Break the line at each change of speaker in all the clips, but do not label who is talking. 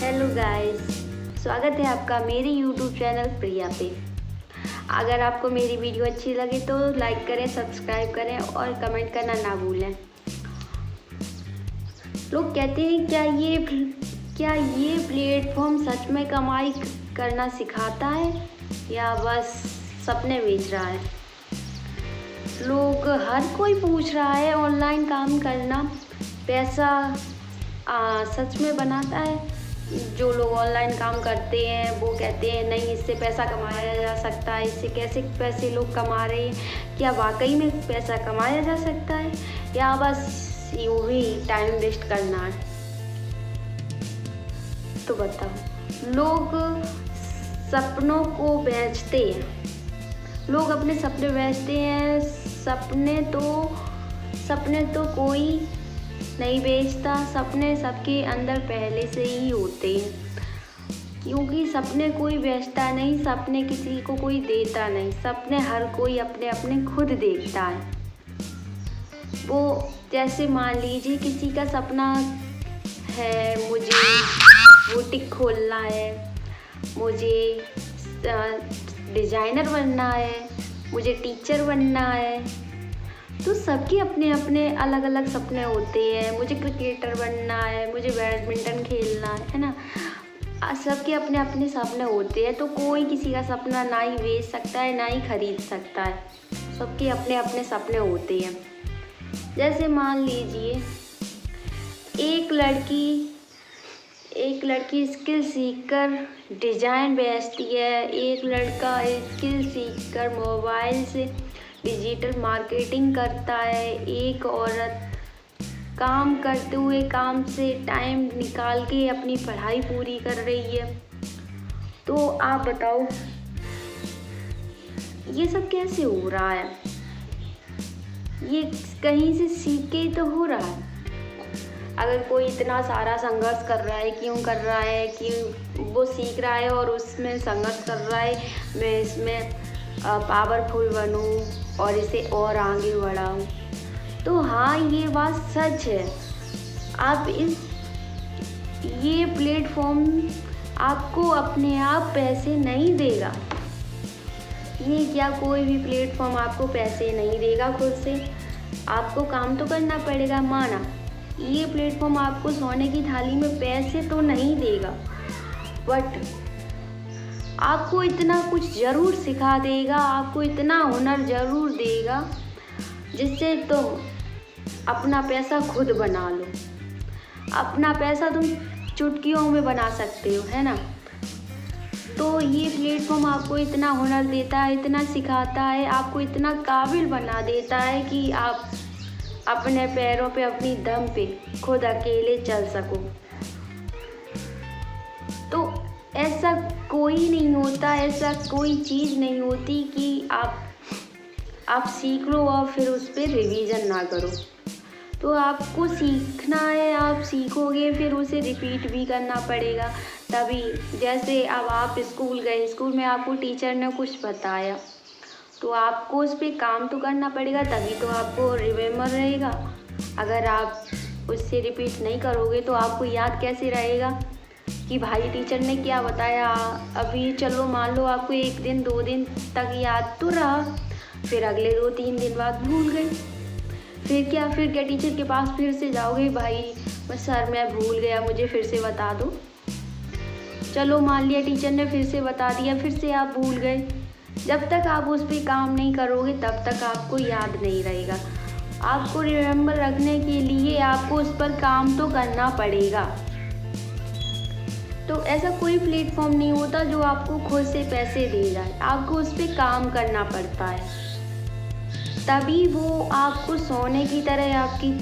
Hello guys, स्वागत है आपका मेरे यूट्यूब चैनल प्रिया पे। अगर आपको मेरी वीडियो अच्छी लगे तो लाइक करें, सब्सक्राइब करें और कमेंट करना ना भूलें। लोग कहते हैं क्या ये प्लेटफॉर्म सच में कमाई करना सिखाता है या बस सपने बेच रहा है। लोग हर कोई पूछ रहा है ऑनलाइन काम करना पैसा सच में बनाता है। जो लोग ऑनलाइन काम करते हैं वो कहते हैं नहीं, इससे पैसा कमाया जा सकता है। इससे कैसे पैसे लोग कमा रहे हैं, क्या वाकई में पैसा कमाया जा सकता है या बस यूँ ही टाइम वेस्ट करना है। तो बताओ, लोग सपनों को बेचते हैं, लोग अपने सपने बेचते हैं। सपने तो कोई नहीं बेचता, सपने सबके अंदर पहले से ही होते हैं। क्योंकि सपने कोई बेचता नहीं, सपने किसी को कोई देता नहीं, सपने हर कोई अपने अपने खुद देखता है। वो जैसे मान लीजिए किसी का सपना है मुझे बुटीक खोलना है, मुझे डिज़ाइनर बनना है, मुझे टीचर बनना है। तो सबके अपने अपने अलग अलग सपने होते हैं। मुझे क्रिकेटर बनना है, मुझे बैडमिंटन खेलना है ना। सबके अपने अपने सपने होते हैं। तो कोई किसी का सपना ना ही बेच सकता है ना ही खरीद सकता है। सबके अपने अपने सपने होते हैं। जैसे मान लीजिए एक लड़की स्किल सीखकर डिज़ाइन बेचती है, एक लड़का स्किल सीखकर मोबाइल से डिजिटल मार्केटिंग करता है, एक औरत काम करते हुए काम से टाइम निकाल के अपनी पढ़ाई पूरी कर रही है। तो आप बताओ ये सब कैसे हो रहा है? ये कहीं से सीख के तो हो रहा है। अगर कोई इतना सारा संघर्ष कर रहा है, क्यों कर रहा है? कि वो सीख रहा है और उसमें संघर्ष कर रहा है, मैं इसमें पावरफुल बनूं और इसे और आगे बढ़ाऊं। तो हाँ, ये बात सच है। ये प्लेटफॉर्म आपको अपने आप पैसे नहीं देगा। ये क्या कोई भी प्लेटफॉर्म आपको पैसे नहीं देगा खुद से। आपको काम तो करना पड़ेगा। माना ये प्लेटफॉर्म आपको सोने की थाली में पैसे तो नहीं देगा, बट आपको इतना कुछ ज़रूर सिखा देगा, आपको इतना हुनर ज़रूर देगा जिससे तुम अपना पैसा खुद बना लो। अपना पैसा तुम चुटकियों में बना सकते हो, है ना। तो ये प्लेटफॉर्म आपको इतना हुनर देता है, इतना सिखाता है, आपको इतना काबिल बना देता है कि आप अपने पैरों पे, अपनी दम पे खुद अकेले चल सको। तो ऐसा कोई नहीं होता, ऐसा कोई चीज़ नहीं होती कि आप सीख लो और फिर उस पर रिवीजन ना करो। तो आपको सीखना है, आप सीखोगे फिर उसे रिपीट भी करना पड़ेगा तभी। जैसे अब आप स्कूल गए, स्कूल में आपको टीचर ने कुछ बताया तो आपको उस पर काम तो करना पड़ेगा, तभी तो आपको रिमेम्बर रहेगा। अगर आप उससे रिपीट नहीं करोगे तो आपको याद कैसे रहेगा कि भाई टीचर ने क्या बताया। अभी चलो मान लो आपको 1 दिन 2 दिन तक याद तो रहा, फिर अगले 2-3 दिन बाद भूल गए। फिर क्या टीचर के पास फिर से जाओगे, भाई सर मैं भूल गया, मुझे फिर से बता दो। चलो मान लिया टीचर ने फिर से बता दिया, फिर से आप भूल गए। जब तक आप उस पर काम नहीं करोगे तब तक आपको याद नहीं रहेगा। आपको रिमेम्बर रखने के लिए आपको उस पर काम तो करना पड़ेगा। तो ऐसा कोई प्लेटफॉर्म नहीं होता जो आपको खुद से पैसे दे जाए, आपको उस पर काम करना पड़ता है, तभी वो आपको सोने की तरह आपके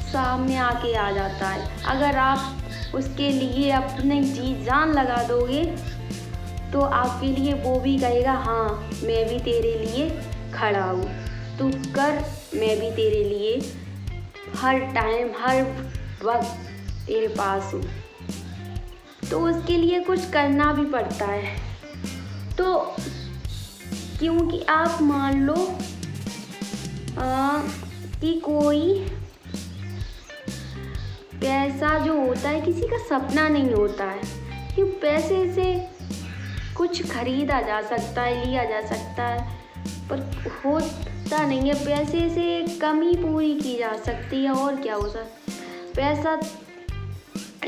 सामने आके आ जाता है। अगर आप उसके लिए अपनी जी जान लगा दोगे तो आपके लिए वो भी कहेगा हाँ मैं भी तेरे लिए खड़ा हूँ, तू कर, मैं भी तेरे लिए हर टाइम हर वक्त तेरे पास हूँ। तो उसके लिए कुछ करना भी पड़ता है। तो क्योंकि आप मान लो कि कोई पैसा जो होता है किसी का सपना नहीं होता है। कि पैसे से कुछ खरीदा जा सकता है, लिया जा सकता है, पर होता नहीं है। पैसे से कमी पूरी की जा सकती है, और क्या हो सकता। पैसा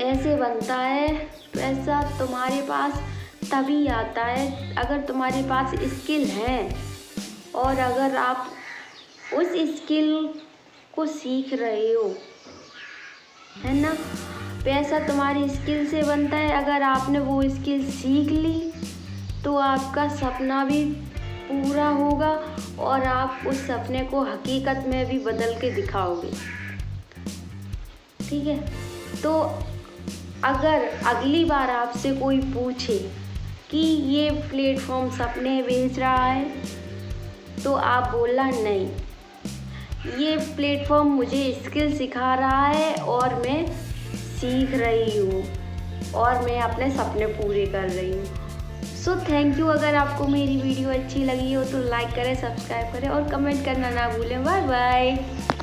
ऐसे बनता है, पैसा तुम्हारे पास तभी आता है अगर तुम्हारे पास स्किल है, और अगर आप उस स्किल को सीख रहे हो, है ना। पैसा तुम्हारी स्किल से बनता है। अगर आपने वो स्किल सीख ली तो आपका सपना भी पूरा होगा, और आप उस सपने को हकीकत में भी बदल के दिखाओगे। ठीक है, तो अगर अगली बार आपसे कोई पूछे कि ये प्लेटफॉर्म सपने बेच रहा है, तो आप बोलना नहीं, ये प्लेटफॉर्म मुझे स्किल सिखा रहा है और मैं सीख रही हूँ और मैं अपने सपने पूरे कर रही हूँ। So thank you. अगर आपको मेरी वीडियो अच्छी लगी हो तो लाइक करें, सब्सक्राइब करें और कमेंट करना ना भूलें। Bye bye.